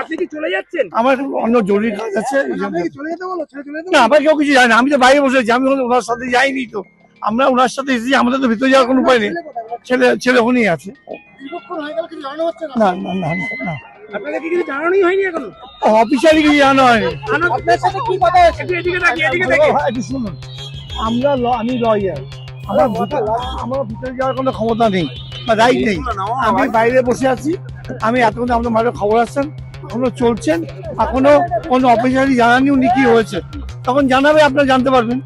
আপনি কি চলে যাচ্ছেন? আমার অন্য জরুরি কাজ আছে। না, আবার কেউ কিছু জানে না, আমি তো বাইরে বসে আছি, আমি ওনার সাথে যাইনি তো। আমরা ওনার সাথে এসেছি, আমাদের তো ভিতরে যাওয়ার কোনো উপায় নেই। ছেলে ওখানেই আছে। না না না না, আপনাদের কি কিছু জানানোই হয়নি এখনো? অফিসিয়ালি কিছু জানা হয়নি। আপনার সাথে কি কথা হয়েছে? এদিকে তাকিয়ে, এদিকে তাকিয়ে। একটু শুনুন, আমি লয়ার, আমার ভিতরে যাওয়ার কোনো ক্ষমতা নেই বা রাইট নেই। আমি বাইরে বসে আছি, আমি এতক্ষণ আমাদের মাঠে খবর আসছেন, এখনো চলছেন, এখনো কোনো অফিসিয়ালি জানানি উনি কি হয়েছে, তখন জানাবে, আপনারা জানতে পারবেন।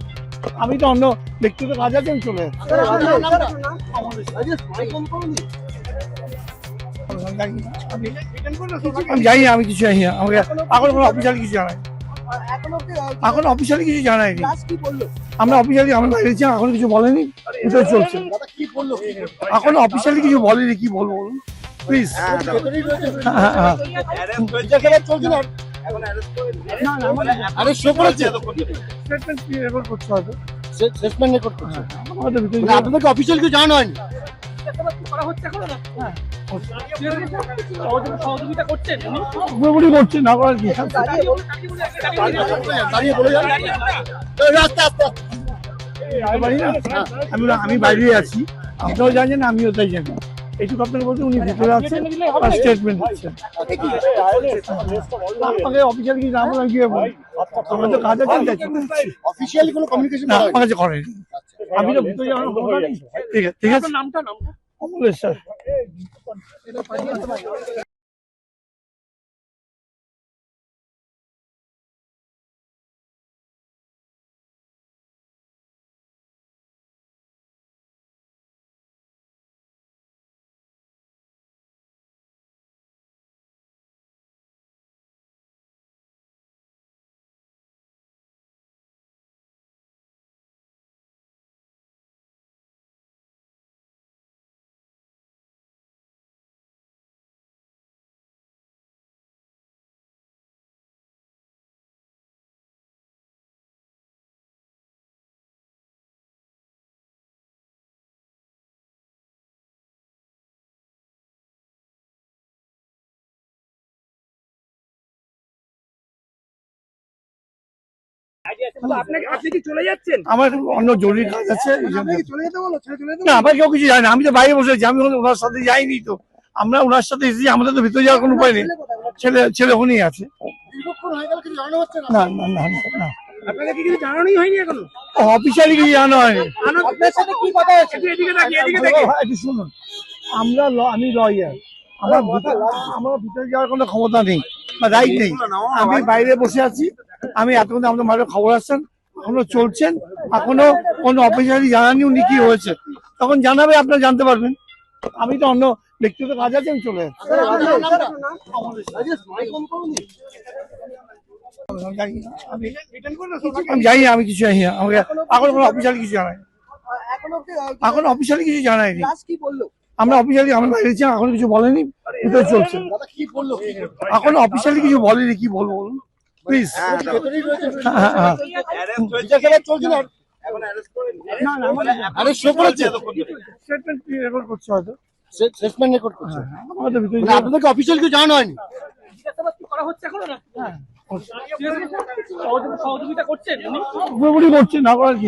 আমি তো অন্য ব্যক্তিগত কাজ আছে, আমি চলে যাচ্ছি। আমি জানি না, আমি কিছু জানি না, আমাকে এখন কোনো অফিসিয়ালি কিছু জানাই, এখন অফিসিয়ালি কিছু জানায়নি। আমরা অফিসিয়ালি আমরা বাইরে ছিলাম, এখন কিছু বলেনি, ভিতরে চলছে। এখন অফিসিয়ালি কিছু বলেনি, কি বলবো বলুন প্লিজ। আপনাদেরকে অফিসিয়াল কিছু জানানো হয়নি? সহযোগিতা করছেন? পুরোপুরি করছে, না করার কি। আমি বাইরে আছি, আপনারাও জানেন, আমিও তাই জানি। এইটুকু আপনাকে বলতে, উনি ভিতরে আছেন, স্টেটমেন্ট দিচ্ছেন। আমাকে অফিসিয়াল কিছু না বলে আমি কি বলবো, আমার তো কাজ আছে। অফিসিয়ালি কোনো কমিউনিকেশন আমার কাছে করেনি, আমি তো ভিতরে যাওয়ার ক্ষমতা নেই। ঠিক আছে, নামটা অমলেশ স্যার। আপনি কি চলে যাচ্ছেন? আমার অন্য জরুরি কাজ আছে। না, আবার কেউ কিছু জানে না, আমি তো বাইরে বসে আছি, আমি ওনার সাথে যাইনি তো। আমরা ওনার সাথে এসেছি, আমাদের তো ভিতরে যাওয়ার কোনো উপায় নেই। ছেলে ওখানেই আছে। না না না না, আপনাদের কি কিছু জানানোই হয়নি এখনো? অফিসিয়ালি কিছু জানা হয়নি। আপনার সাথে কি কথা হয়েছে? এদিকে তাকিয়ে, এদিকে তাকিয়ে। একটু শুনুন, আমি লয়ার, আমার ভিতরে যাওয়ার কোনো ক্ষমতা নেই বা রাইট নেই। আমি বাইরে বসে আছি, আমি এতক্ষণ আমাদের মাঠে খবর আসছেন, এখনো চলছেন, এখনো কোনো অফিসিয়ালি জানানি উনি কি হয়েছে, তখন জানাবে, আপনারা জানতে পারবেন। আমি তো অন্য ব্যক্তিগত কাজ আছে, আমি চলে যাচ্ছি। আমি জানি না, আমি কিছু জানি না, আমাকে এখন কোনো অফিসিয়ালি কিছু জানাই, এখন অফিসিয়ালি কিছু জানায়নি। আমরা অফিসিয়ালি আমরা বাইরে ছিলাম, এখন কিছু বলেনি, ভিতরে চলছে। এখন অফিসিয়ালি কিছু বলেনি, কি বলবো বলুন প্লিজ। আপনাদেরকে অফিসিয়াল কিছু জানানো হয়নি? সহযোগিতা করছেন? পুরোপুরি করছে, না করার কি।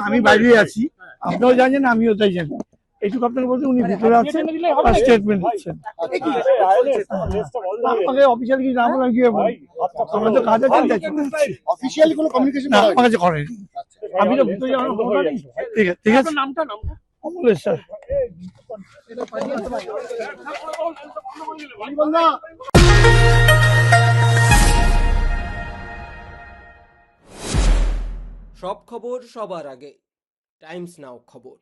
আমি বাইরে আছি, আপনারাও জানেন, আমিও তাই জানি। এইটুকু আপনাকে বলতে, উনি ভিতরে আছেন, স্টেটমেন্ট দিচ্ছেন। আমাকে অফিসিয়ালি কিছু না বলে আমি কি বলবো, আমার তো কাজ আছে। অফিসিয়ালি কোনো কমিউনিকেশন আমার কাছে করেনি, আমি তো ভিতরে যাওয়ার ক্ষমতা নেই। ঠিক আছে, নামটা অমলেশ স্যার। সব খবর সবার আগে, টাইমস নাও খবর।